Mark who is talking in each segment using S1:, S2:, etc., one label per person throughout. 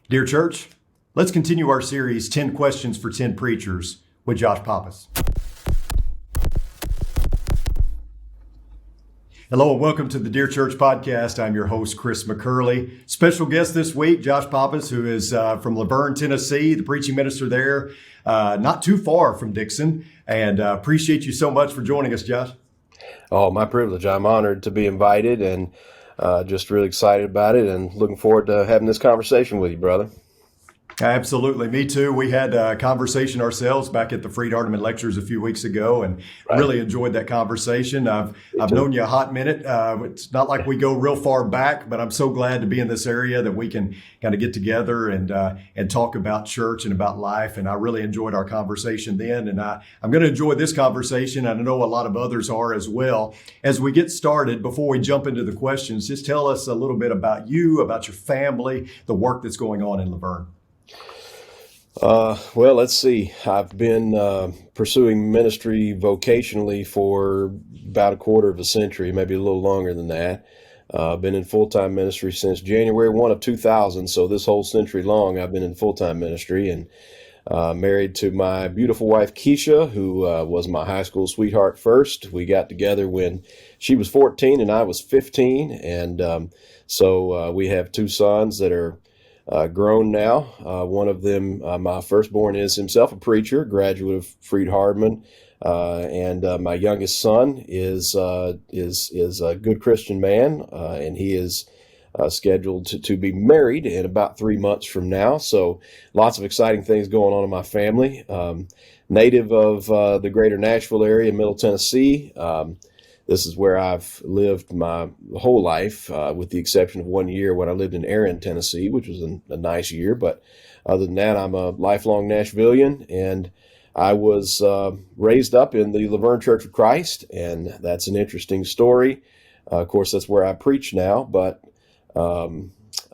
S1: Dear church, let's continue our series, 10 Questions for 10 Preachers with Josh Pappas. Hello and welcome to the Dear Church podcast. I'm your host, Chris McCurley. Special guest this week, Josh Pappas, who is from Laverne, Tennessee, the preaching minister there, not too far from Dixon. And appreciate you so much for joining us, Josh.
S2: Oh, my privilege. I'm honored to be invited and just really excited about it and looking forward to having this conversation with you, brother.
S1: Absolutely. Me too. We had a conversation ourselves back at the Freed Hardeman Lectures a few weeks ago and really enjoyed that conversation. I've known you a hot minute. It's not like we go real far back, but I'm so glad to be in this area that we can kind of get together and talk about church and about life. And I really enjoyed our conversation then. And I'm going to enjoy this conversation. And I know a lot of others are as well. As we get started, before we jump into the questions, just tell us a little bit about you, about your family, the work that's going on in Laverne.
S2: Well, let's see. I've been pursuing ministry vocationally for about a quarter of a century, maybe a little longer than that. I've been in full-time ministry since January 1 of 2000. So this whole century long, I've been in full-time ministry and married to my beautiful wife, Keisha, who was my high school sweetheart first. We got together when she was 14 and I was 15. And so we have two sons that are grown now. One of them, my firstborn, is himself a preacher, graduate of Freed Hardeman, and my youngest son is a good Christian man, and he is scheduled to be married in about 3 months from now. So lots of exciting things going on in my family. Native of the greater Nashville area, Middle Tennessee. This is where I've lived my whole life, with the exception of 1 year when I lived in Erin, Tennessee, which was a nice year. But other than that, I'm a lifelong Nashvilleian, and I was raised up in the Laverne Church of Christ, and that's an interesting story. Of course, that's where I preach now, but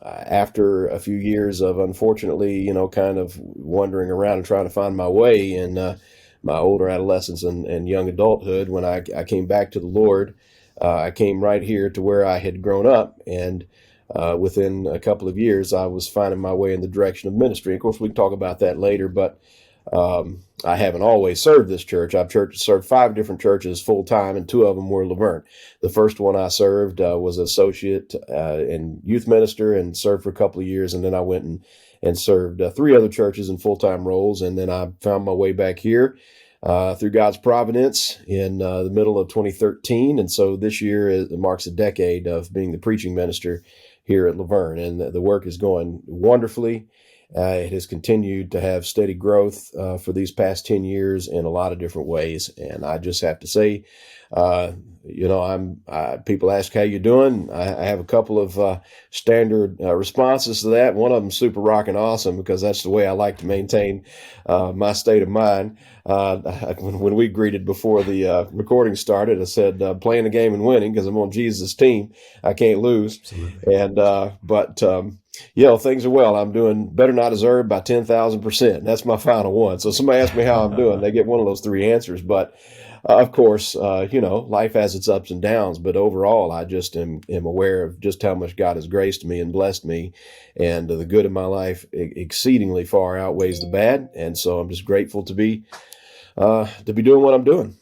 S2: after a few years of, unfortunately, kind of wandering around and trying to find my way in my older adolescence and young adulthood, when I came back to the Lord, I came right here to where I had grown up. And within a couple of years, I was finding my way in the direction of ministry. Of course, we can talk about that later, but I haven't always served this church. I've served 5 different churches full time, and 2 of them were Laverne. The first one I served was associate and youth minister and served for a couple of years. And then I went and served 3 other churches in full-time roles. And then I found my way back here through God's providence in the middle of 2013. And so this year marks a decade of being the preaching minister here at Laverne. And the work is going wonderfully. It has continued to have steady growth for these past 10 years in a lot of different ways. And I just have to say, people ask how you're doing. I have a couple of standard responses to that. One of them super rocking awesome, because that's the way I like to maintain my state of mind. When we greeted before the recording started, I said, playing the game and winning, because I'm on Jesus' team. I can't lose. Absolutely. And, things are well. I'm doing better not deserved by 10,000%. That's my final one. So somebody asks me how I'm doing, they get one of those 3 answers. But of course, life has its ups and downs, but overall, I just am aware of just how much God has graced me and blessed me, and the good in my life exceedingly far outweighs the bad. And so I'm just grateful to be doing what I'm doing.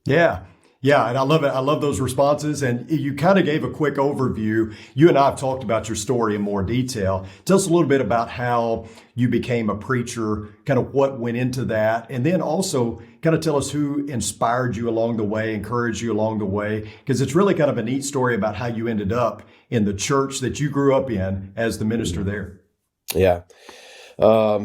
S1: Yeah. Yeah, and I love it. I love those responses. And you kind of gave a quick overview. You and I have talked about your story in more detail. Tell us a little bit about how you became a preacher, kind of what went into that. And then also kind of tell us who inspired you along the way, encouraged you along the way, because it's really kind of a neat story about how you ended up in the church that you grew up in as the minister there.
S2: Yeah. I'll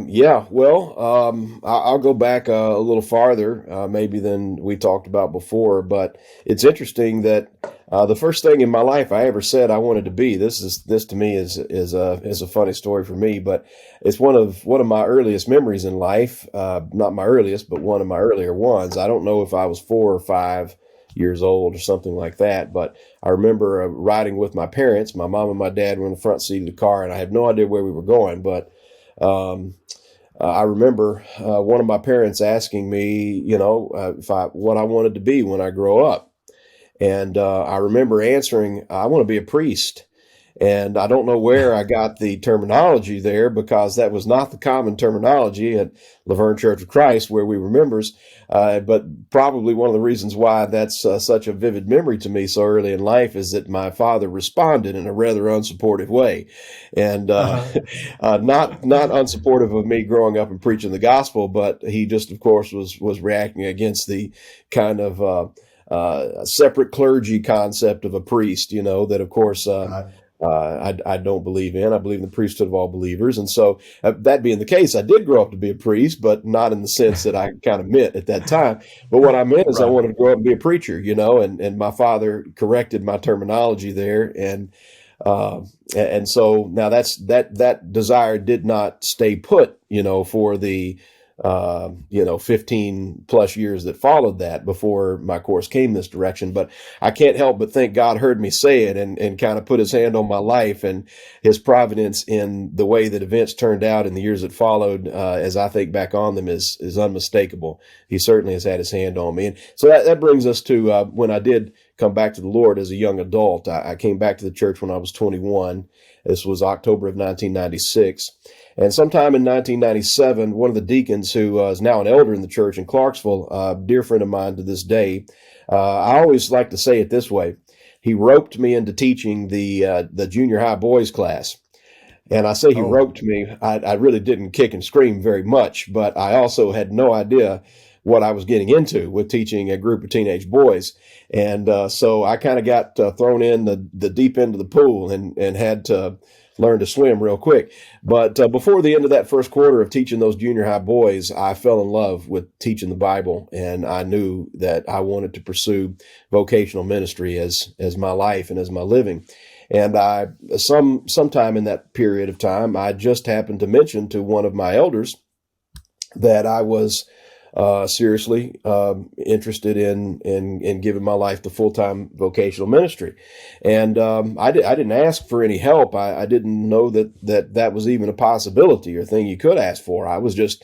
S2: go back a little farther, maybe than we talked about before, but it's interesting that the first thing in my life I ever said I wanted to be, this to me is a funny story for me, but it's one of my earliest memories in life, not my earliest, but one of my earlier ones. I don't know if I was 4 or 5 years old or something like that, but I remember riding with my parents. My mom and my dad were in the front seat of the car, and I had no idea where we were going, but I remember one of my parents asking me, what I wanted to be when I grow up. And I remember answering, I want to be a priest. And I don't know where I got the terminology there, because that was not the common terminology at Laverne Church of Christ, where we were members. But probably one of the reasons why that's such a vivid memory to me so early in life is that my father responded in a rather unsupportive way, and
S1: Uh-huh.
S2: not unsupportive of me growing up and preaching the gospel, but he just, of course, was reacting against the kind of separate clergy concept of a priest, that, of course,
S1: Right.
S2: I don't believe in. I believe in the priesthood of all believers. And so, that being the case, I did grow up to be a priest, but not in the sense that I kind of meant at that time. But what I meant is I
S1: Right.
S2: wanted to grow up and be a preacher, and my father corrected my terminology there. And so now that desire did not stay put, for the 15 plus years that followed that before my course came this direction. But I can't help but think God heard me say it, and kind of put his hand on my life, and his providence in the way that events turned out in the years that followed, as I think back on them, is unmistakable. He certainly has had his hand on me. And so that brings us to when I did come back to the Lord as a young adult. I came back to the church when I was 21. This was October of 1996. And sometime in 1997, one of the deacons, who is now an elder in the church in Clarksville, a dear friend of mine to this day, I always like to say it this way: he roped me into teaching the junior high boys class. And I say he
S1: Oh,
S2: roped me. I really didn't kick and scream very much, but I also had no idea what I was getting into with teaching a group of teenage boys. And so I kind of got thrown in the deep end of the pool, and had to learn to swim real quick. But before the end of that first quarter of teaching those junior high boys, I fell in love with teaching the Bible, and I knew that I wanted to pursue vocational ministry as my life and as my living. And sometime in that period of time, I just happened to mention to one of my elders that I was seriously interested in giving my life to full-time vocational ministry. And I didn't ask for any help. I didn't know that was even a possibility or thing you could ask for. I was just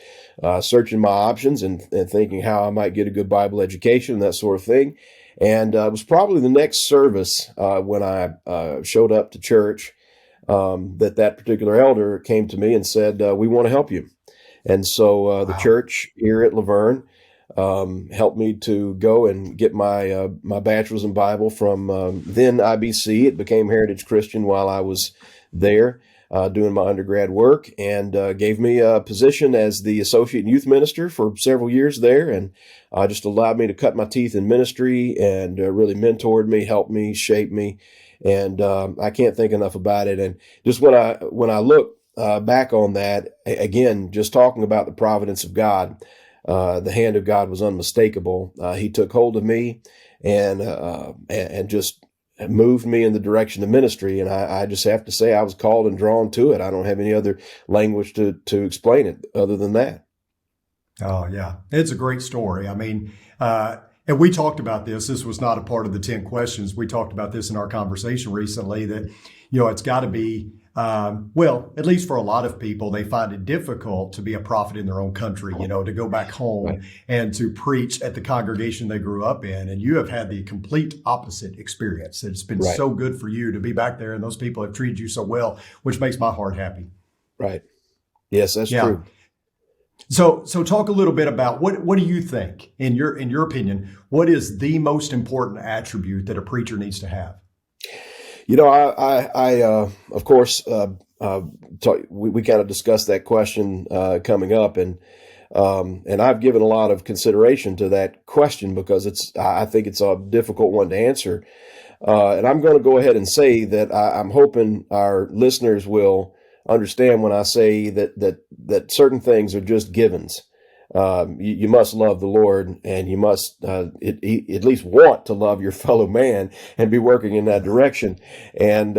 S2: searching my options, and thinking how I might get a good Bible education and that sort of thing. And it was probably the next service when I showed up to church, that particular elder came to me and said, "We want to help you." And so the
S1: wow.
S2: church here at Laverne helped me to go and get my bachelor's in Bible from then IBC. It became Heritage Christian while I was there doing my undergrad work, and gave me a position as the associate youth minister for several years there, and just allowed me to cut my teeth in ministry, and really mentored me, helped me, shaped me. And I can't think enough about it. And just when I look back on that, again, just talking about the providence of God, the hand of God was unmistakable. He took hold of me, and just moved me in the direction of ministry. And I just have to say I was called and drawn to it. I don't have any other language to explain it other than that.
S1: Oh, yeah. It's a great story. I mean, and we talked about this. This was not a part of the 10 questions. We talked about this in our conversation recently, that, it's got to be, well, at least for a lot of people, they find it difficult to be a prophet in their own country, to go back
S2: Right.
S1: home and to preach at the congregation they grew up in. And you have had the complete opposite experience. It's been
S2: Right.
S1: so good for you to be back there, and those people have treated you so well, which makes my heart happy.
S2: Right. Yes, that's
S1: Yeah.
S2: true.
S1: So talk a little bit about what do you think, in your opinion, what is the most important attribute that a preacher needs to have?
S2: Of course, we kind of discussed that question coming up, and I've given a lot of consideration to that question, because I think it's a difficult one to answer. And I'm going to go ahead and say that I'm hoping our listeners will understand when I say that certain things are just givens. You must love the Lord, and you must at least want to love your fellow man and be working in that direction. And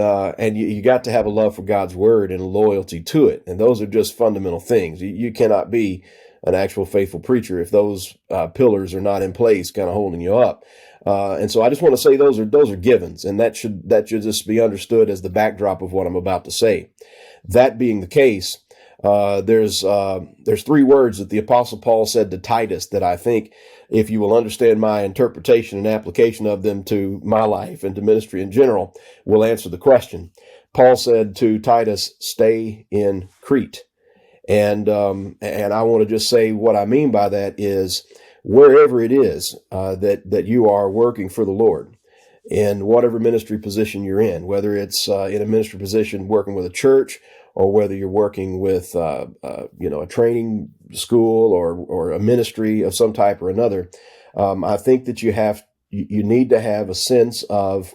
S2: you got to have a love for God's word and a loyalty to it. And those are just fundamental things. You cannot be an actual faithful preacher if those pillars are not in place, kind of holding you up. And so I just want to say those are givens, and that should just be understood as the backdrop of what I'm about to say. That being the case, there's 3 words that the Apostle Paul said to Titus that I think, if you will understand my interpretation and application of them to my life and to ministry in general, will answer the question. Paul said to Titus, stay in Crete. And I want to just say what I mean by that is wherever it is that you are working for the Lord, in whatever ministry position you're in, whether it's in a ministry position working with a church, or whether you're working with a training school or a ministry of some type or another, I think that you need to have a sense of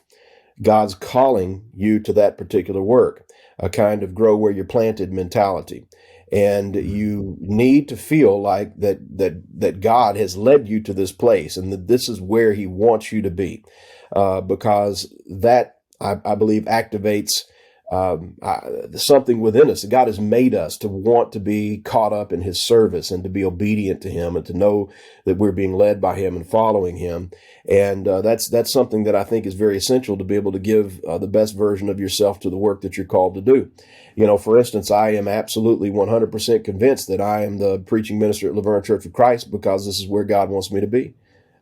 S2: God's calling you to that particular work, a kind of grow where you're planted mentality. And you need to feel like that God has led you to this place and that this is where he wants you to be, because that, I believe, activates something within us. God has made us to want to be caught up in his service and to be obedient to him and to know that we're being led by him and following him. And that's something that I think is very essential to be able to give the best version of yourself to the work that you're called to do. For instance, I am absolutely 100% convinced that I am the preaching minister at Laverne Church of Christ because this is where God wants me to be.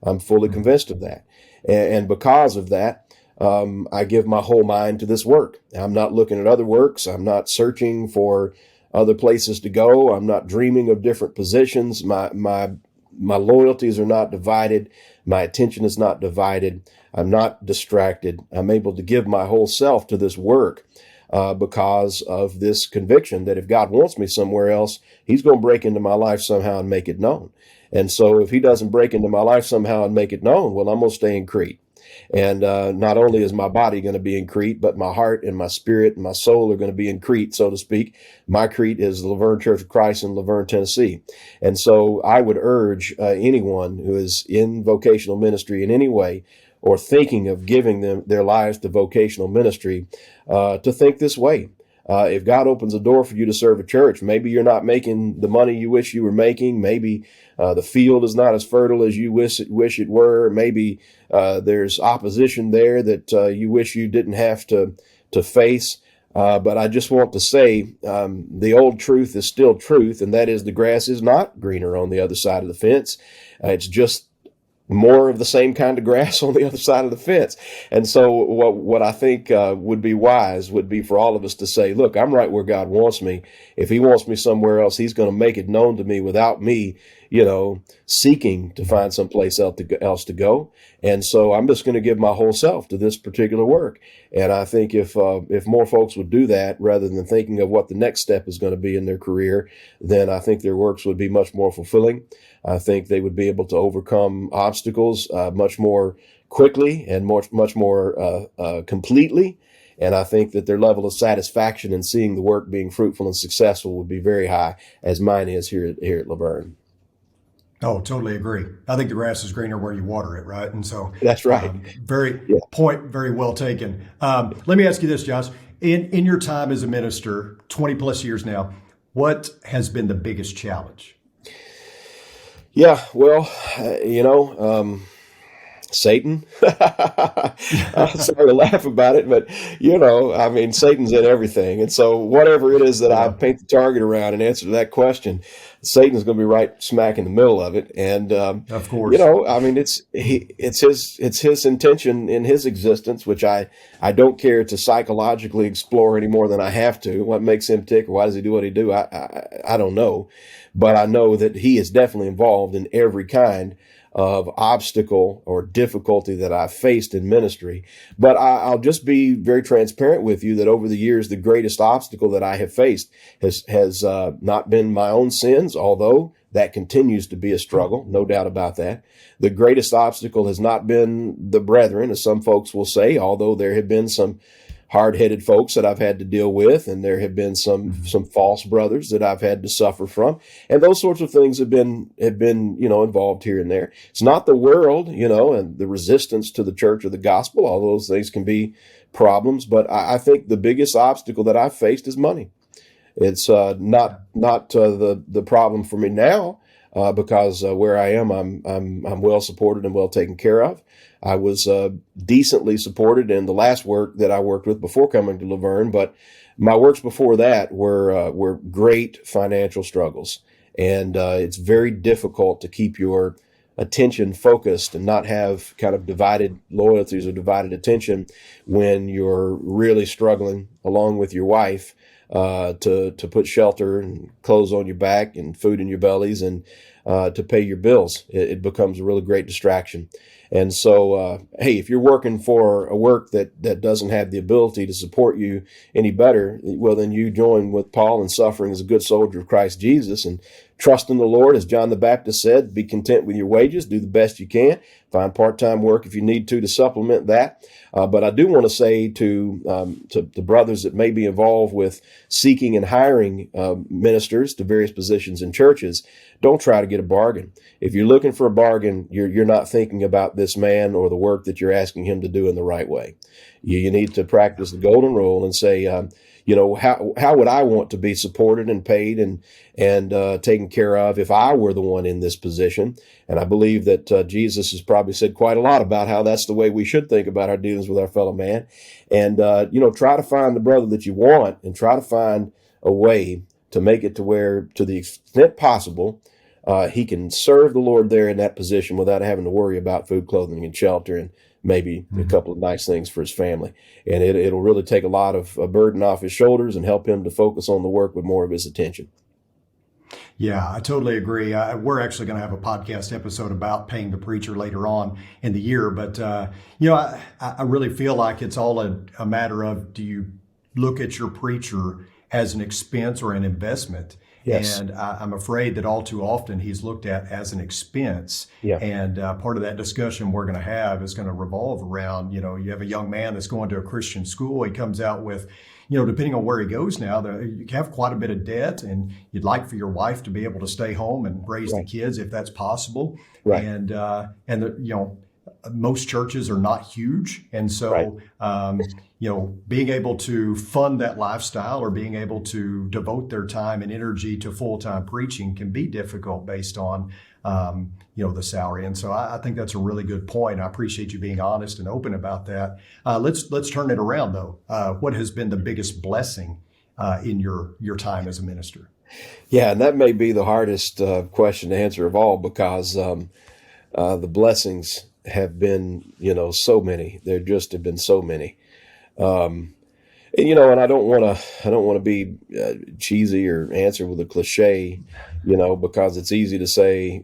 S2: I'm fully convinced of that. And because of that, I give my whole mind to this work. I'm not looking at other works. I'm not searching for other places to go. I'm not dreaming of different positions. My loyalties are not divided. My attention is not divided. I'm not distracted. I'm able to give my whole self to this work because of this conviction that if God wants me somewhere else, he's going to break into my life somehow and make it known. And so if he doesn't break into my life somehow and make it known, well, I'm going to stay in Crete. And not only is my body going to be in Crete, but my heart and my spirit and my soul are going to be in Crete, so to speak. My Crete is the Laverne Church of Christ in Laverne, Tennessee. And so I would urge anyone who is in vocational ministry in any way or thinking of giving them their lives to vocational ministry to think this way. If God opens a door for you to serve a church, maybe you're not making the money you wish you were making. Maybe the field is not as fertile as you wish it were. Maybe there's opposition there that you wish you didn't have to face. But I just want to say the old truth is still truth, and that is the grass is not greener on the other side of the fence. It's just more of the same kind of grass on the other side of the fence. And so what I think would be wise would be for all of us to say, look, I'm right where God wants me. If he wants me somewhere else, he's going to make it known to me without me, seeking to find someplace else to go. And so I'm just going to give my whole self to this particular work. And I think if more folks would do that rather than thinking of what the next step is going to be in their career, then I think their works would be much more fulfilling. I think they would be able to overcome obstacles much more quickly and much more completely. And I think that their level of satisfaction in seeing the work being fruitful and successful would be very high, as mine is here at Laverne.
S1: Oh, totally agree. I think the grass is greener where you water it, right? And so
S2: that's right.
S1: Very well taken. Let me ask you this, Josh. In your time as a minister, 20 plus years now, what has been the biggest challenge?
S2: Yeah, well, Satan. I'm sorry to laugh about it, but Satan's in everything. And so whatever it is that I paint the target around in answer to that Satan's going to be right smack in the middle of it. And,
S1: of course,
S2: it's his intention in his existence, which I don't care to psychologically explore any more than I have to. What makes him tick or why does he do what he do? I don't know, but I know that he is definitely involved in every kind of obstacle or difficulty that I've faced in ministry. But I'll just be very transparent with you that over the years, the greatest obstacle that I have faced has not been my own sins, although that continues to be a struggle, no doubt about that. The greatest obstacle has not been the brethren, as some folks will say, although there have been some hard-headed folks that I've had to deal with, and there have been some false brothers that I've had to suffer from, and those sorts of things have been involved here and there. It's not the world, and the resistance to the church or the gospel. All those things can be problems, but I think the biggest obstacle that I've faced is money. It's not the problem for me now because where I am, I'm well supported and well taken care of. I was decently supported in the last work that I worked with before coming to Laverne, but my works before that were great financial struggles, and it's very difficult to keep your attention focused and not have kind of divided loyalties or divided attention when you're really struggling along with your wife to put shelter and clothes on your back and food in your bellies and to pay your bills. It becomes a really great distraction. And so, hey, if you're working for a work that doesn't have the ability to support you any better, well, then you join with Paul in suffering as a good soldier of Christ Jesus and trust in the Lord. As John the Baptist said, be content with your wages, do the best you can, find part-time work if you need to supplement that. But I do want to say to the brothers that may be involved with seeking and hiring ministers to various positions in churches, don't try to get a bargain. If you're looking for a bargain, you're not thinking about this man or the work that you're asking him to do in the right way. You need to practice the golden rule and say, how would I want to be supported and paid and taken care of if I were the one in this position? And I believe that Jesus has probably said quite a lot about how that's the way we should think about our dealings with our fellow man. And try to find the brother that you want and try to find a way to make it to where, to the extent possible, he can serve the Lord there in that position without having to worry about food, clothing, and shelter, and maybe a couple of nice things for his family. And it'll really take a lot of a burden off his shoulders and help him to focus on the work with more of his attention.
S1: Yeah, I totally agree. We're actually going to have a podcast episode about paying the preacher later on in the year. But, I really feel like it's all a matter of, do you look at your preacher as an expense or an investment?
S2: Yes.
S1: And I'm afraid that all too often he's looked at as an expense.
S2: Yeah.
S1: And part of that discussion we're going to have is going to revolve around, you have a young man that's going to a Christian school. He comes out with, depending on where he goes now, you have quite a bit of debt, and you'd like for your wife to be able to stay home and raise the kids if that's possible.
S2: Right.
S1: And most churches are not huge. And so, being able to fund that lifestyle or being able to devote their time and energy to full-time preaching can be difficult based on, the salary. And so I think that's a really good point. I appreciate you being honest and open about that. Let's turn it around, though. What has been the biggest blessing in your time as a minister?
S2: Yeah, and that may be the hardest question to answer of all, because the blessings have been, so many. There just have been so many. And I don't want to be cheesy or answer with a cliche, because it's easy to say,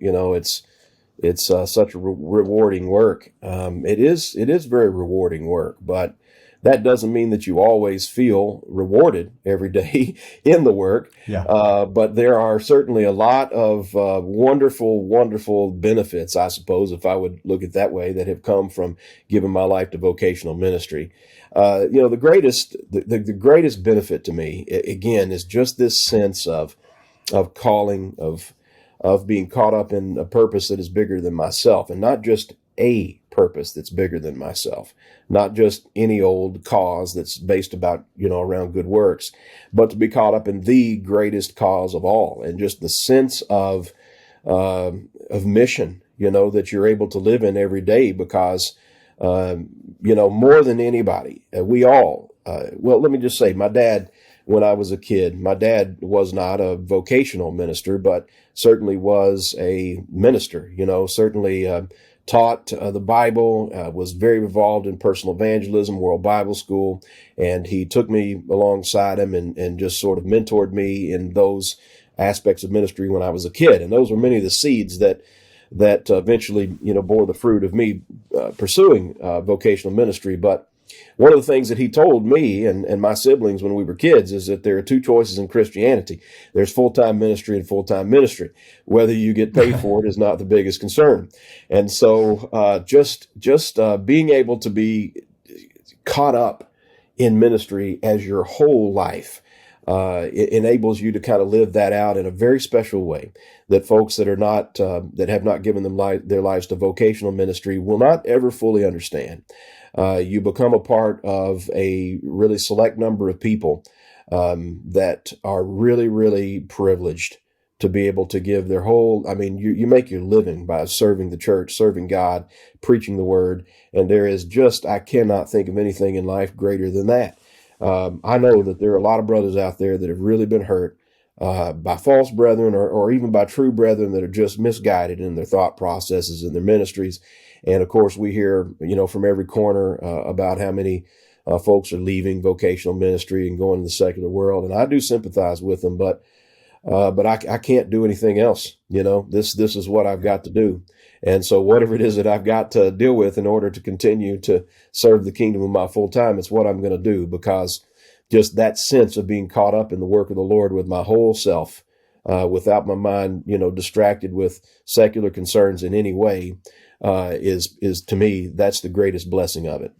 S2: it's such a rewarding work. It is very rewarding work, but that doesn't mean that you always feel rewarded every day in the work.
S1: Yeah.
S2: But there are certainly a lot of wonderful, wonderful benefits, I suppose, if I would look at it that way, that have come from giving my life to vocational ministry. The greatest benefit to me, again, is just this sense of calling, of being caught up in a purpose that is bigger than myself, and not just a purpose that's bigger than myself, not just any old cause that's based about, around good works, but to be caught up in the greatest cause of all, and just the sense of mission, that you're able to live in every day, because, more than anybody, we all, let me just say, my dad, when I was a kid, my dad was not a vocational minister, but certainly was a minister, certainly taught the Bible, was very involved in personal evangelism, World Bible School, and he took me alongside him and just sort of mentored me in those aspects of ministry when I was a kid. And those were many of the seeds that eventually, bore the fruit of me pursuing vocational ministry. But one of the things that he told me and my siblings when we were kids is that there are two choices in Christianity. There's full-time ministry and full-time ministry. Whether you get paid for it is not the biggest concern. And so just being able to be caught up in ministry as your whole life, it enables you to kind of live that out in a very special way that folks that are not, that have not given their lives to vocational ministry will not ever fully understand. You become a part of a really select number of people that are really, really privileged to be able to give their whole, you make your living by serving the church, serving God, preaching the word. And there is I cannot think of anything in life greater than that. I know that there are a lot of brothers out there that have really been hurt by false brethren or even by true brethren that are just misguided in their thought processes and their ministries. And of course, we hear, from every corner about how many folks are leaving vocational ministry and going to the secular world. And I do sympathize with them, but I can't do anything else. This is what I've got to do. And so whatever it is that I've got to deal with in order to continue to serve the kingdom of my full time, it's what I'm going to do, because just that sense of being caught up in the work of the Lord with my whole self, without my mind, distracted with secular concerns in any way, is to me, that's the greatest blessing of it.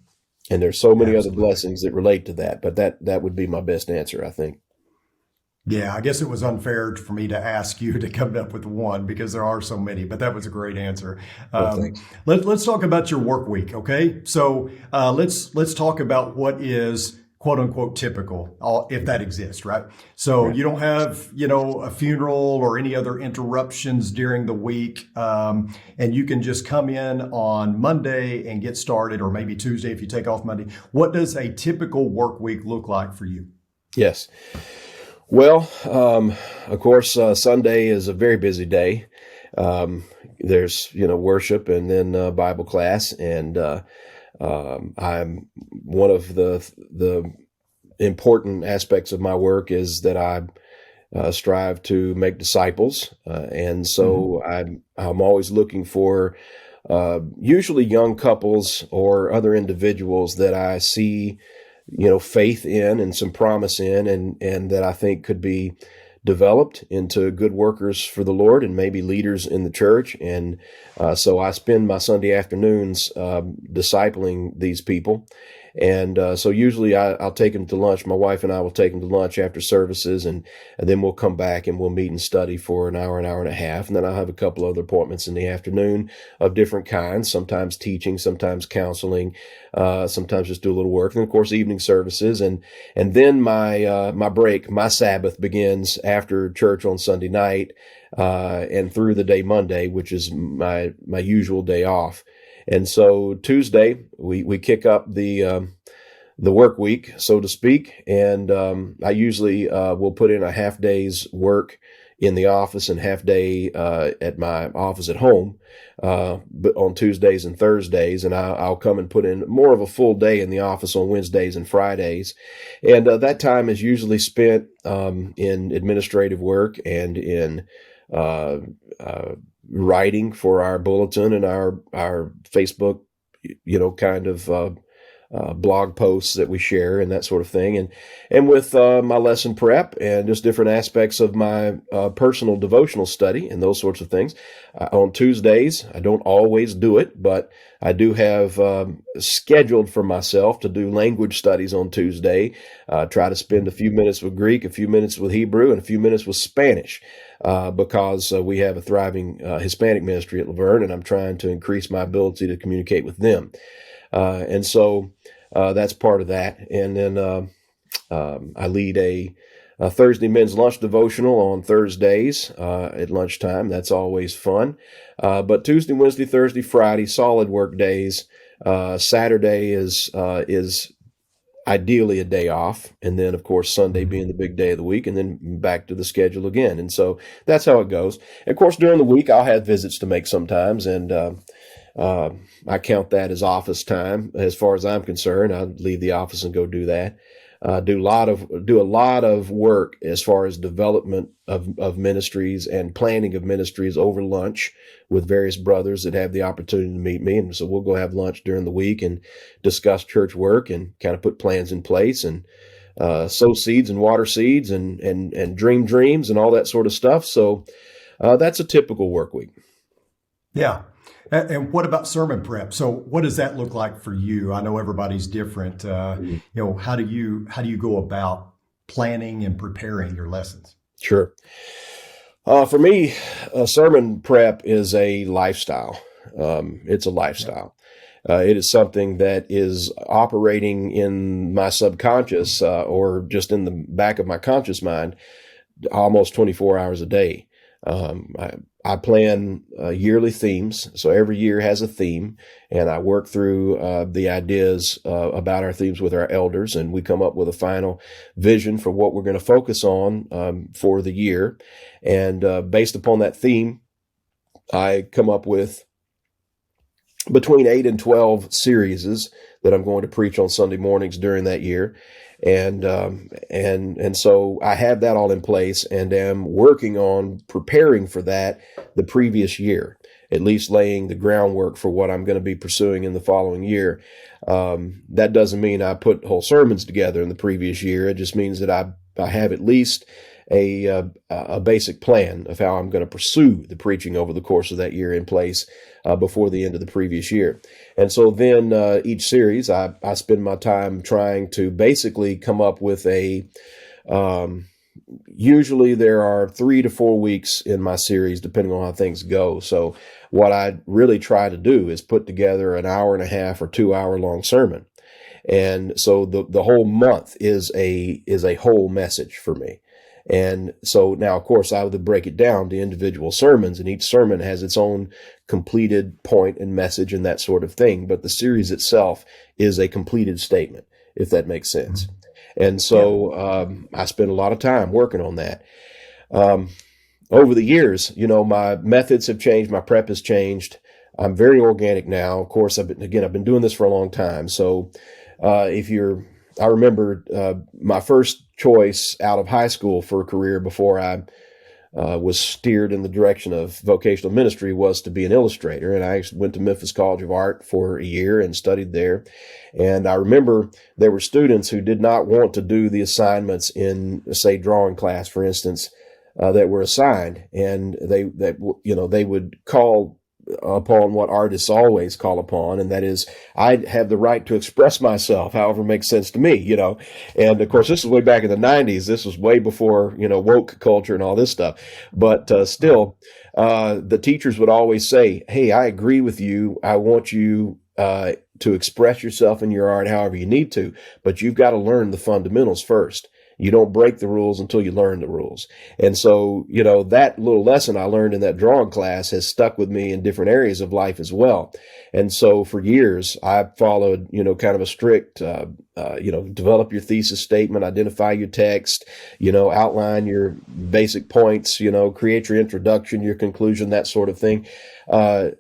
S2: And there's so many other blessings that relate to that, but that would be my best answer, I think.
S1: Yeah, I guess it was unfair for me to ask you to come up with one because there are so many, but that was a great answer.
S2: Well, thanks.
S1: Let's talk about your work week, okay? So let's talk about what is quote unquote typical, if that exists, right? So you don't have a funeral or any other interruptions during the week, and you can just come in on Monday and get started, or maybe Tuesday if you take off Monday. What does a typical work week look like for you?
S2: Yes. Well, of course, Sunday is a very busy day. There's, worship and then Bible class. And I'm one of the important aspects of my work is that I strive to make disciples. And so I'm always looking for usually young couples or other individuals that I see faith in and some promise in, and that I think could be developed into good workers for the Lord and maybe leaders in the church. And so I spend my Sunday afternoons discipling these people. And so usually I'll take them to lunch. My wife and I will take them to lunch after services, and then we'll come back and we'll meet and study for an hour and a half. And then I'll have a couple other appointments in the afternoon of different kinds, sometimes teaching, sometimes counseling, sometimes just do a little work. And of course, evening services. And then my break, my Sabbath begins after church on Sunday night, and through the day Monday, which is my usual day off. And so Tuesday, we kick up the work week, so to speak. And I usually will put in a half day's work in the office and half day at my office at home, but on Tuesdays and Thursdays. And I'll come and put in more of a full day in the office on Wednesdays and Fridays. And that time is usually spent in administrative work and in writing for our bulletin and our Facebook, kind of blog posts that we share and that sort of thing, and with my lesson prep and just different aspects of my personal devotional study and those sorts of things. On Tuesdays, I don't always do it, but I do have scheduled for myself to do language studies on Tuesday. Try to spend a few minutes with Greek, a few minutes with Hebrew, and a few minutes with Spanish. Because we have a thriving Hispanic ministry at Laverne, and I'm trying to increase my ability to communicate with them. And so that's part of that. And then I lead a Thursday men's lunch devotional on Thursdays at lunchtime. That's always fun. But Tuesday, Wednesday, Thursday, Friday, solid work days. Saturday is ideally a day off, and then of course Sunday being the big day of the week, and then back to the schedule again. And so that's how it goes. And of course, during the week I'll have visits to make sometimes, and I count that as office time as far as I'm concerned. I leave the office and go do that. Do a lot of work as far as development of ministries and planning of ministries over lunch with various brothers that have the opportunity to meet me. And so we'll go have lunch during the week and discuss church work and kind of put plans in place and sow seeds and water seeds and dream dreams and all that sort of stuff. So that's a typical work week.
S1: Yeah. And what about sermon prep? So what does that look like for you? I know everybody's different. How do you go about planning and preparing your lessons?
S2: Sure. For me, sermon prep is a lifestyle. It's a lifestyle. It is something that is operating in my subconscious or just in the back of my conscious mind almost 24 hours a day. I plan yearly themes, so every year has a theme, and I work through the ideas about our themes with our elders, and we come up with a final vision for what we're going to focus on for the year. And based upon that theme, I come up with between 8 and 12 series that I'm going to preach on Sunday mornings during that year. And so I have that all in place and am working on preparing for that the previous year, at least laying the groundwork for what I'm going to be pursuing in the following year. That doesn't mean I put whole sermons together in the previous year. It just means that I have at least a basic plan of how I'm going to pursue the preaching over the course of that year in place before the end of the previous year. And so then each series, I spend my time trying to basically come up with usually there are 3 to 4 weeks in my series, depending on how things go. So what I really try to do is put together an hour and a half or 2 hour long sermon. And so the whole month is a whole message for me. And so now, of course, I would break it down to individual sermons, and each sermon has its own completed point and message and that sort of thing. But the series itself is a completed statement, if that makes sense. And so I spend a lot of time working on that. Over the years, my methods have changed. My prep has changed. I'm very organic now. Of course, I've been doing this for a long time. So I remember my first choice out of high school for a career before I was steered in the direction of vocational ministry was to be an illustrator. And I went to Memphis College of Art for a year and studied there. And I remember there were students who did not want to do the assignments in, say, drawing class, for instance, that were assigned. And they would call upon what artists always call upon, and that is I have the right to express myself however makes sense to me, and of course this is way back in the 90s. This was way before woke culture and all this stuff, but still the teachers would always say, hey, I agree with you, I want you to express yourself in your art however you need to, but you've got to learn the fundamentals first. You don't break the rules until you learn the rules. And so, that little lesson I learned in that drawing class has stuck with me in different areas of life as well. And so for years, I followed, kind of a strict, develop your thesis statement, identify your text, outline your basic points, create your introduction, your conclusion, that sort of thing.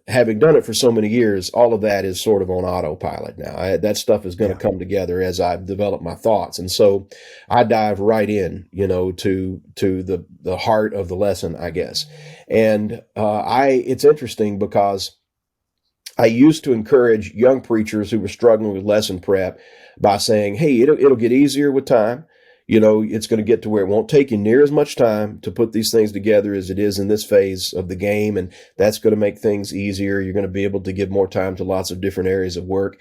S2: Having done it for so many years, all of that is sort of on autopilot now. That stuff is going to come together as I develop my thoughts. And so I dive right in, to the heart of the lesson, I guess. And it's interesting because I used to encourage young preachers who were struggling with lesson prep by saying, hey, it'll get easier with time. It's going to get to where it won't take you near as much time to put these things together as it is in this phase of the game. And that's going to make things easier. You're going to be able to give more time to lots of different areas of work.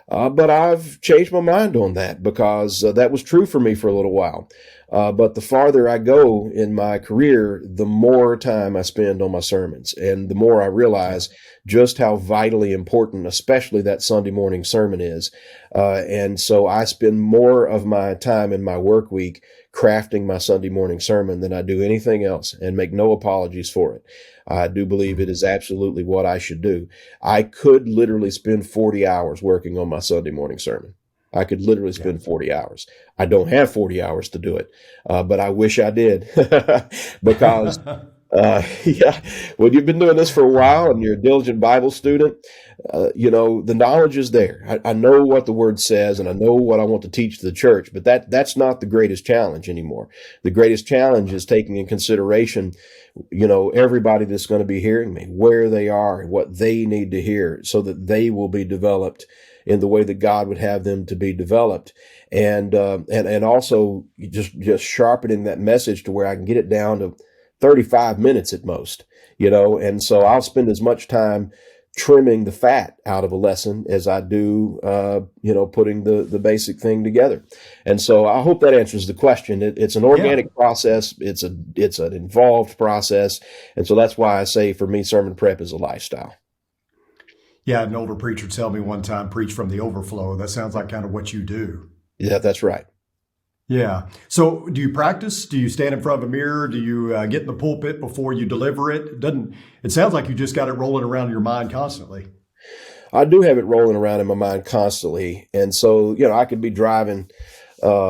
S2: But I've changed my mind on that because that was true for me for a little while. But the farther I go in my career, the more time I spend on my sermons, and the more I realize just how vitally important, especially that Sunday morning sermon is. And so I spend more of my time in my work week crafting my Sunday morning sermon than I do anything else, and make no apologies for it. I do believe it is absolutely what I should do. I could literally spend 40 hours working on my Sunday morning sermon. I could literally spend 40 hours. I don't have 40 hours to do it, but I wish I did because, when you've been doing this for a while and you're a diligent Bible student, the knowledge is there. I know what the word says and I know what I want to teach to the church, but that's not the greatest challenge anymore. The greatest challenge is taking in consideration, everybody that's going to be hearing me, where they are and what they need to hear so that they will be developed in the way that God would have them to be developed. And also just sharpening that message to where I can get it down to 35 minutes at most, and so I'll spend as much time trimming the fat out of a lesson as I do, putting the basic thing together. And so I hope that answers the question. It's an organic process. It's an involved process. And so that's why I say for me, sermon prep is a lifestyle.
S1: Yeah, an older preacher tell me one time, preach from the overflow. That sounds like kind of what you do.
S2: Yeah, that's right.
S1: Yeah. So, do you practice? Do you stand in front of a mirror? Do you get in the pulpit before you deliver it? It doesn't. It sounds like you just got it rolling around in your mind constantly.
S2: I do have it rolling around in my mind constantly. And so, I could be driving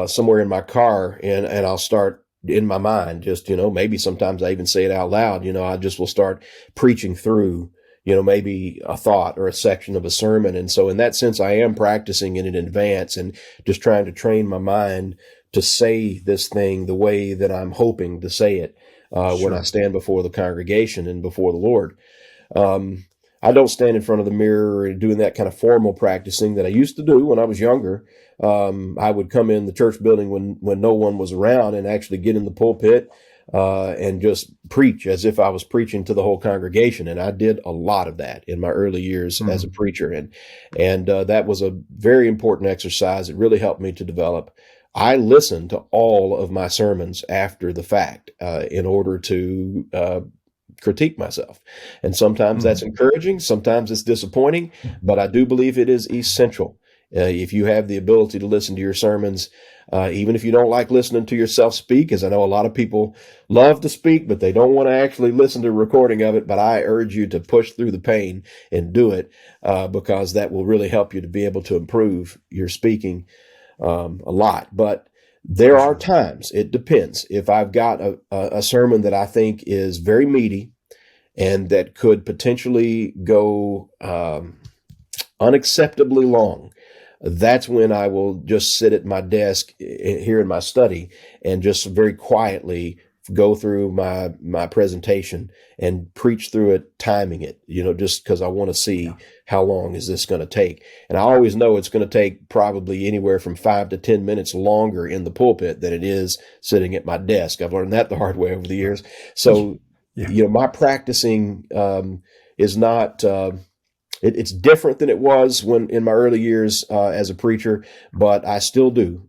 S2: somewhere in my car and I'll start in my mind, just, maybe sometimes I even say it out loud. I just will start preaching through, maybe a thought or a section of a sermon. And so in that sense, I am practicing it in advance and just trying to train my mind to say this thing the way that I'm hoping to say it when I
S1: Sure.
S2: stand before the congregation and before the Lord. Um, I don't stand in front of the mirror and doing that kind of formal practicing that I used to do when I was younger. I would come in the church building when no one was around and actually get in the pulpit and just preach as if I was preaching to the whole congregation. And I did a lot of that in my early years as a
S1: Mm.
S2: preacher, and that was a very important exercise. It really helped me to develop. I listened to all of my sermons after the fact in order to critique myself. And sometimes that's
S1: Mm.
S2: encouraging, sometimes it's disappointing, but I do believe it is essential. If you have the ability to listen to your sermons, even if you don't like listening to yourself speak, as I know a lot of people love to speak, but they don't want to actually listen to a recording of it. But I urge you to push through the pain and do it because that will really help you to be able to improve your speaking a lot. But there
S1: For
S2: are
S1: sure.
S2: times, it depends. If I've got a sermon that I think is very meaty and that could potentially go unacceptably long, that's when I will just sit at my desk here in my study and just very quietly go through my presentation and preach through it, timing it, just because I want to see
S1: Yeah.
S2: how long is this going to take. And I always know it's going to take probably anywhere from 5 to 10 minutes longer in the pulpit than it is sitting at my desk. I've learned that the hard way over the
S1: Right.
S2: years. So,
S1: Yeah.
S2: my practicing is not. It's different than it was when in my early years as a preacher, but I still do,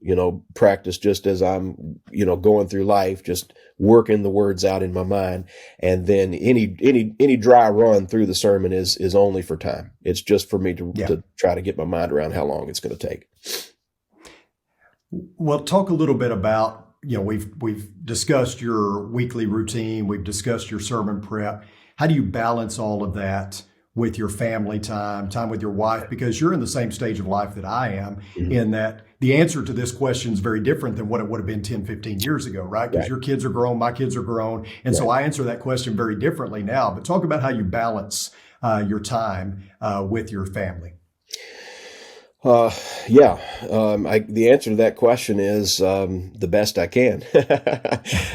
S2: practice just as I'm, going through life, just working the words out in my mind. And then any dry run through the sermon is only for time. It's just for me
S1: Yeah.
S2: to try to get my mind around how long it's going to take.
S1: Well, talk a little bit about, we've discussed your weekly routine, we've discussed your sermon prep. How do you balance all of that with your family time, time with your wife? Because you're in the same stage of life that I am,
S2: Mhm.
S1: in that the answer to this question is very different than what it would have been 10, 15 years ago, right? Because
S2: Right,
S1: your kids are grown, my kids are grown. And so
S2: right.
S1: I answer that question very differently now. But talk about how you balance your time with your family.
S2: Uh, yeah. The answer to that question is the best I can.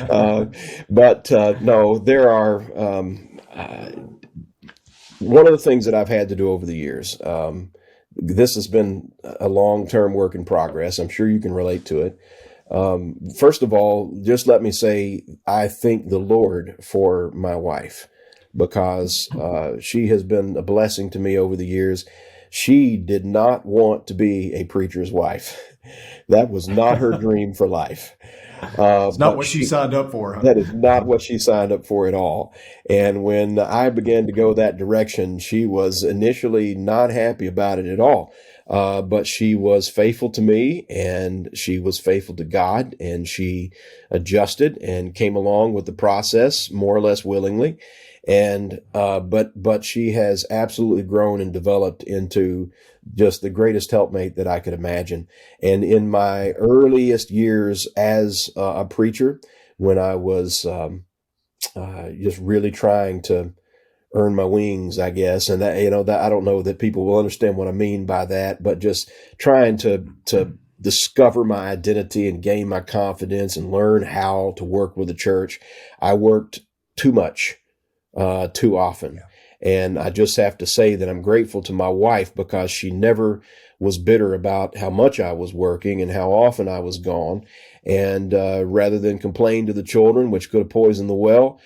S2: uh, but no, there are. One of the things that I've had to do over the years, this has been a long-term work in progress. I'm sure you can relate to it. First of all, just let me say, I thank the Lord for my wife because she has been a blessing to me over the years. She did not want to be a preacher's wife. That was not her dream for life.
S1: It's not
S2: But
S1: what she
S2: she
S1: signed up for, huh?
S2: that is not what she signed up for at all. And when I began to go that direction, she was initially not happy about it at all. But she was faithful to me and she was faithful to God, and she adjusted and came along with the process more or less willingly. And, but she has absolutely grown and developed into just the greatest helpmate that I could imagine. And in my earliest years as a preacher, when I was just really trying to earn my wings, I guess. And that, that I don't know that people will understand what I mean by that, but just trying to discover my identity and gain my confidence and learn how to work with the church. I worked too much, too often.
S1: Yeah.
S2: And I just have to say that I'm grateful to my wife because she never was bitter about how much I was working and how often I was gone. And rather than complain to the children, which could have poisoned the well,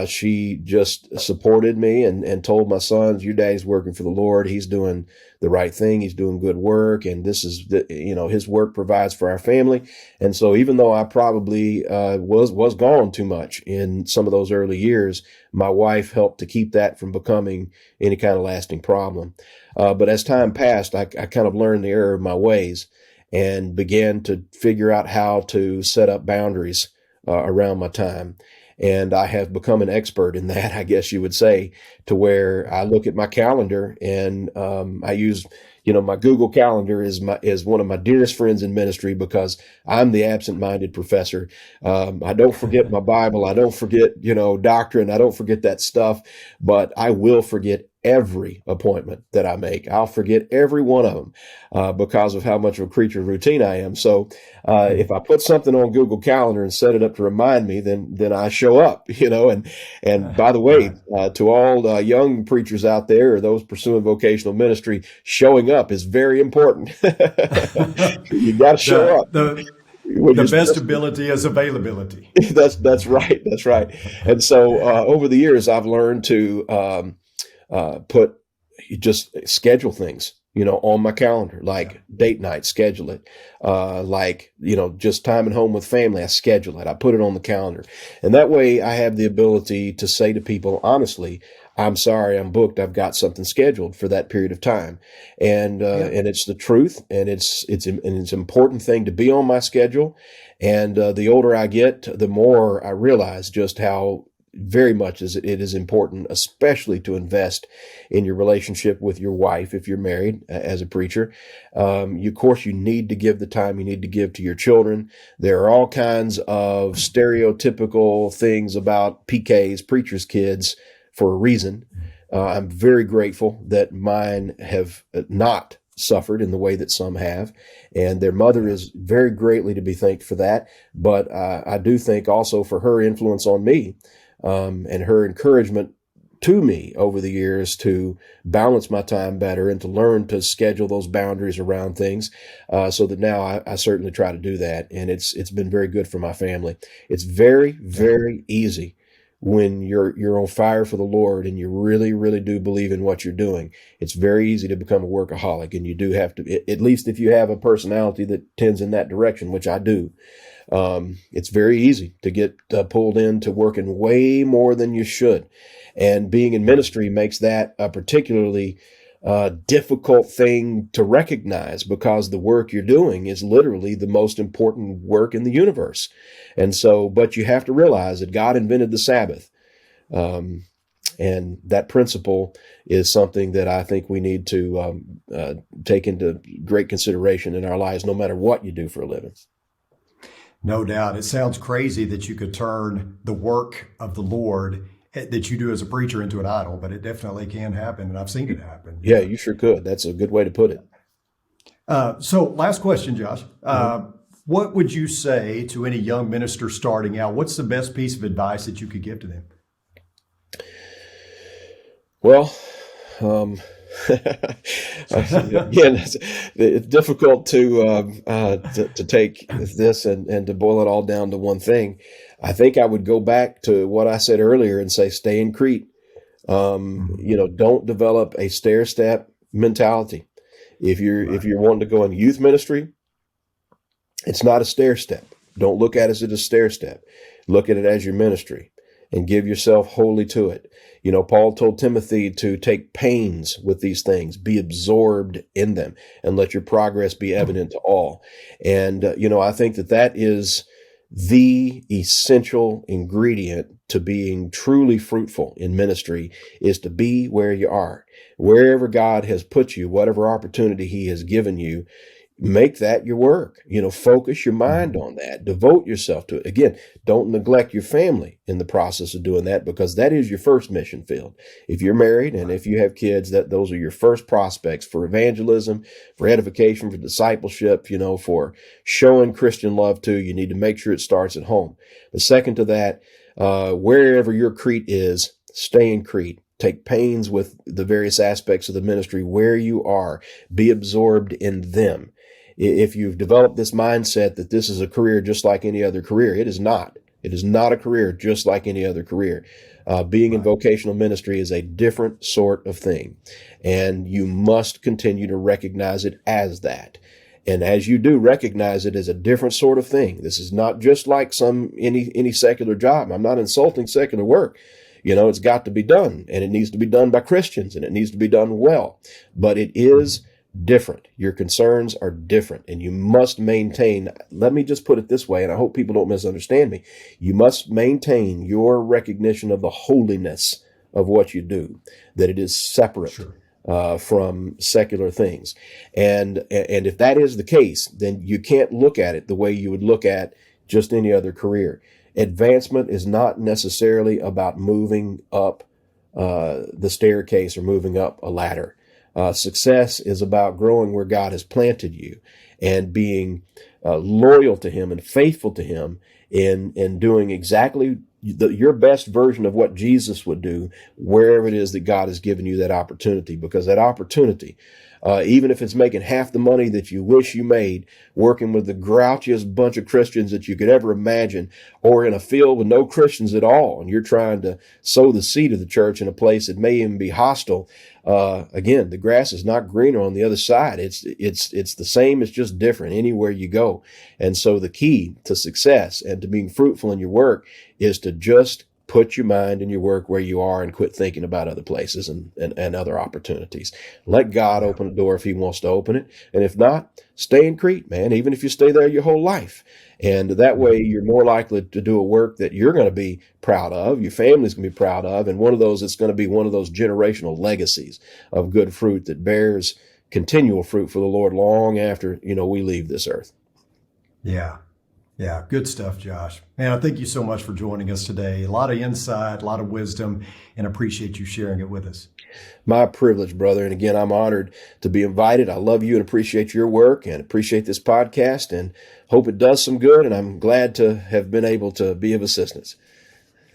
S2: she just supported me and told my sons, your daddy's working for the Lord. He's doing the right thing. He's doing good work. And this is his work provides for our family. And so even though I probably was gone too much in some of those early years, my wife helped to keep that from becoming any kind of lasting problem. But as time passed, I kind of learned the error of my ways. and began to figure out how to set up boundaries around my time. And I have become an expert in that, I guess you would say, to where I look at my calendar and I use, my Google Calendar is one of my dearest friends in ministry because I'm the absent-minded professor. I don't forget my Bible. I don't forget, doctrine. I don't forget that stuff, but I will forget every appointment that I make. I'll forget every one of them because of how much of a creature of routine I am. So if I put something on Google Calendar and set it up to remind me, then I show up, and by the way, to all young preachers out there or those pursuing vocational ministry, showing up is very important. You got to show up.
S1: The best ability is availability.
S2: That's right. That's right. And so over the years, I've learned to just schedule things, on my calendar, like date night, schedule it. Just time at home with family, I schedule it. I put it on the calendar. And that way I have the ability to say to people, honestly, I'm sorry, I'm booked. I've got something scheduled for that period of time. And it's the truth. And it's an important thing to be on my schedule. And the older I get, the more I realize just how very much as it is important, especially to invest in your relationship with your wife if you're married as a preacher. Of course, you need to give the time you need to give to your children. There are all kinds of stereotypical things about PKs, preachers' kids, for a reason. I'm very grateful that mine have not suffered in the way that some have, and their mother is very greatly to be thanked for that. But I do think also for her influence on me, and her encouragement to me over the years to balance my time better and to learn to schedule those boundaries around things, so that now I certainly try to do that. And it's been very good for my family. It's very, very easy when you're on fire for the Lord and you really, really do believe in what you're doing. It's very easy to become a workaholic, and you do have to, at least if you have a personality that tends in that direction, which I do. It's very easy to get pulled into working way more than you should. And being in ministry makes that a particularly difficult thing to recognize, because the work you're doing is literally the most important work in the universe. And so, but you have to realize that God invented the Sabbath. And that principle is something that I think we need to take into great consideration in our lives, no matter what you do for a living.
S1: No doubt. It sounds crazy that you could turn the work of the Lord that you do as a preacher into an idol, but it definitely can happen, and I've seen it happen.
S2: Yeah, you sure could. That's a good way to put it.
S1: So last question, Josh. What would you say to any young minister starting out? What's the best piece of advice that you could give to them?
S2: Well, again, it's difficult to take this and to boil it all down to one thing. I think I would go back to what I said earlier and say, stay in Crete. Don't develop a stair step mentality. If you're wanting to go in youth ministry, it's not a stair step. Don't look at it as a stair step. Look at it as your ministry and give yourself wholly to it. Paul told Timothy to take pains with these things, be absorbed in them, and let your progress be evident to all. And, I think that is the essential ingredient to being truly fruitful in ministry, is to be where you are. Wherever God has put you, whatever opportunity he has given you, make that your work. Focus your mind on that. Devote yourself to it. Again, don't neglect your family in the process of doing that, because that is your first mission field. If you're married and if you have kids, those are your first prospects for evangelism, for edification, for discipleship, for showing Christian love to. You need to make sure it starts at home. The second to that, wherever your Crete is, stay in Crete. Take pains with the various aspects of the ministry where you are. Be absorbed in them. If you've developed this mindset that this is a career just like any other career, it is not. It is not a career just like any other career. Being in vocational ministry is a different sort of thing, and you must continue to recognize it as that. And as you do recognize it as a different sort of thing, this is not just like any secular job. I'm not insulting secular work. It's got to be done, and it needs to be done by Christians, and it needs to be done well. But it is different. Your concerns are different, and you must maintain, let me just put it this way, and I hope people don't misunderstand me. You must maintain your recognition of the holiness of what you do, that it is separate.
S1: Sure.
S2: From secular things. And if that is the case, then you can't look at it the way you would look at just any other career. Advancement is not necessarily about moving up the staircase or moving up a ladder. Success is about growing where God has planted you and being loyal to Him and faithful to Him in doing exactly your best version of what Jesus would do wherever it is that God has given you that opportunity. Because that opportunity, even if it's making half the money that you wish you made, working with the grouchiest bunch of Christians that you could ever imagine, or in a field with no Christians at all, and you're trying to sow the seed of the church in a place that may even be hostile, again, the grass is not greener on the other side. It's the same, it's just different anywhere you go. And so the key to success and to being fruitful in your work is to just put your mind and your work where you are and quit thinking about other places and other opportunities. Let God open the door if He wants to open it. And if not, stay in Crete, man, even if you stay there your whole life. And that way you're more likely to do a work that you're going to be proud of, your family's going to be proud of, and one of those, it's going to be one of those generational legacies of good fruit that bears continual fruit for the Lord long after, we leave this earth.
S1: Yeah. Yeah, good stuff, Josh. Man, I thank you so much for joining us today. A lot of insight, a lot of wisdom, and appreciate you sharing it with us.
S2: My privilege, brother. And again, I'm honored to be invited. I love you and appreciate your work and appreciate this podcast and hope it does some good. And I'm glad to have been able to be of assistance.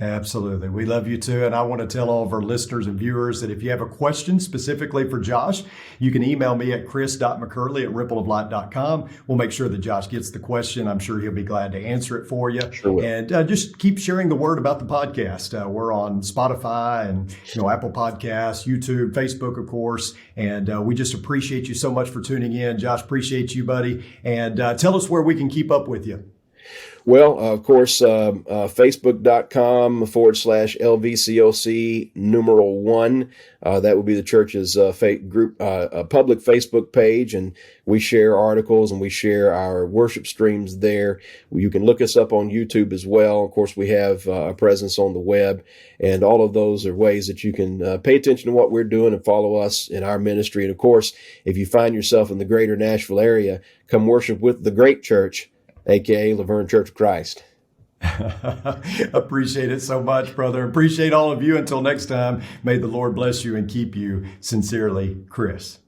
S1: Absolutely. We love you too. And I want to tell all of our listeners and viewers that if you have a question specifically for Josh, you can email me at chris.mccurley@rippleoflight.com. We'll make sure that Josh gets the question. I'm sure he'll be glad to answer it for you.
S2: Sure will.
S1: And just keep sharing the word about the podcast. We're on Spotify and Apple Podcasts, YouTube, Facebook, of course. And we just appreciate you so much for tuning in. Josh, appreciate you, buddy. And tell us where we can keep up with you.
S2: Well, of course, facebook.com/LVCOC1. That would be the church's public Facebook page. And we share articles and we share our worship streams there. You can look us up on YouTube as well. Of course, we have a presence on the web. And all of those are ways that you can pay attention to what we're doing and follow us in our ministry. And of course, if you find yourself in the greater Nashville area, come worship with the great church, a.k.a. Laverne Church of Christ.
S1: Appreciate it so much, brother. Appreciate all of you. Until next time, may the Lord bless you and keep you. Sincerely, Chris.